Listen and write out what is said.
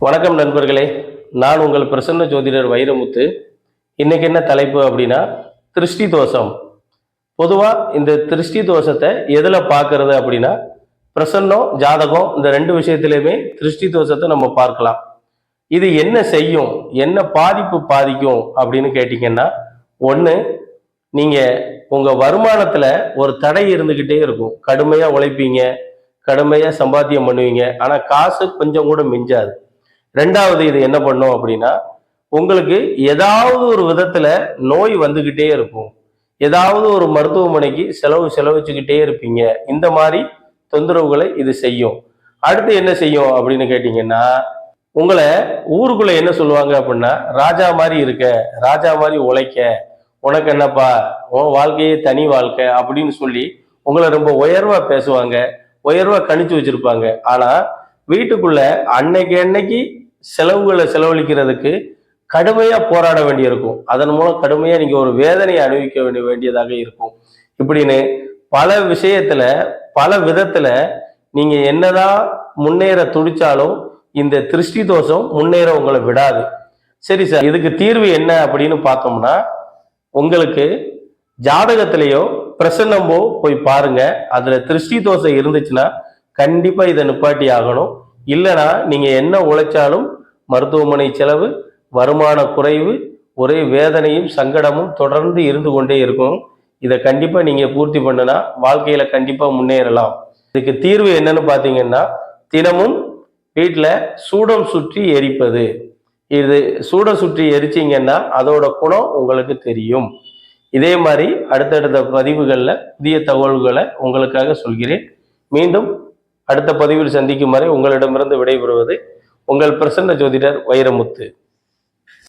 வணக்கம் நண்பர்களே, நான் உங்கள் பிரசன்ன ஜோதிடர் வைரமுத்து. இன்னைக்கு என்ன தலைப்பு அப்படின்னா, திருஷ்டி தோஷம். பொதுவாக இந்த திருஷ்டி தோஷத்தை எதில் பார்க்கறது அப்படின்னா, பிரசன்னம் ஜாதகம் இந்த ரெண்டு விஷயத்திலையுமே திருஷ்டி தோஷத்தை நம்ம பார்க்கலாம். இது என்ன செய்யும், என்ன பாதிக்கும் அப்படின்னு கேட்டிங்கன்னா, ஒன்று, நீங்கள் உங்கள் வருமானத்தில் ஒரு தடை இருந்துக்கிட்டே இருக்கும். கடுமையாக உழைப்பீங்க, கடுமையாக சம்பாத்தியம் பண்ணுவீங்க, ஆனால் காசு கொஞ்சம் கூட மிஞ்சாது. ரெண்டாவது, இது என்ன பண்ணும் அப்படின்னா, உங்களுக்கு ஏதாவது ஒரு விதத்துல நோய் வந்துகிட்டே இருக்கும். ஏதாவது ஒரு மருத்துவமனைக்கு செலவழிச்சுக்கிட்டே இருப்பீங்க. இந்த மாதிரி தொந்தரவுகளை இது செய்யும். அடுத்து என்ன செய்யும் அப்படின்னு கேட்டீங்கன்னா, உங்களை ஊருக்குள்ள என்ன சொல்லுவாங்க அப்படின்னா, ராஜா மாதிரி இருக்க, ராஜா மாதிரி உழைக்க, உனக்கு என்னப்பா, உன் வாழ்க்கையே தனி வாழ்க்கை அப்படின்னு சொல்லி உங்களை ரொம்ப உயர்வா பேசுவாங்க, உயர்வா கணிச்சு வச்சிருப்பாங்க. ஆனா வீட்டுக்குள்ள அன்னைக்கு செலவுகளை செலவழிக்கிறதுக்கு கடுமையா போராட வேண்டியிருக்கும். அதன் மூலம் கடுமையா நீங்க ஒரு வேதனையை அனுபவிக்க வேண்டியதாக இருக்கும். இப்படின்னு பல விஷயத்துல, பல விதத்துல நீங்க என்னதான் முன்னேற துடிச்சாலும் இந்த திருஷ்டி தோஷம் முன்னேற உங்களை விடாது. சரி சார், இதுக்கு தீர்வு என்ன அப்படின்னு பார்த்தோம்னா, உங்களுக்கு ஜாதகத்திலேயோ பிரசன்னமோ போய் பாருங்க. அதுல திருஷ்டி தோஷம் இருந்துச்சுன்னா கண்டிப்பா இதை நிப்பாட்டி ஆகணும். இல்லைனா நீங்க என்ன உழைச்சாலும் மருத்துவமனை செலவு, வருமான குறைவு, ஒரே வேதனையும் சங்கடமும் தொடர்ந்து இருந்து கொண்டே இருக்கும். இதை கண்டிப்பா நீங்க பூர்த்தி பண்ணுனா வாழ்க்கையில கண்டிப்பா முன்னேறலாம். இதுக்கு தீர்வு என்னன்னு பாத்தீங்கன்னா, தினமும் வீட்டுல சூடம் சுற்றி எரிப்பது. இது சூடம் சுற்றி எரிச்சிங்கன்னா அதோட குணம் உங்களுக்கு தெரியும். இதே மாதிரி அடுத்தடுத்த பதிவுகளில் புதிய தகவல்களை உங்களுக்காக சொல்கிறேன். மீண்டும் அடுத்த பதிவில் சந்திக்கும் வரை உங்களிடமிருந்து விடைபெறுவது உங்கள் பிரசன்ன ஜோதிடர் வைரமுத்து.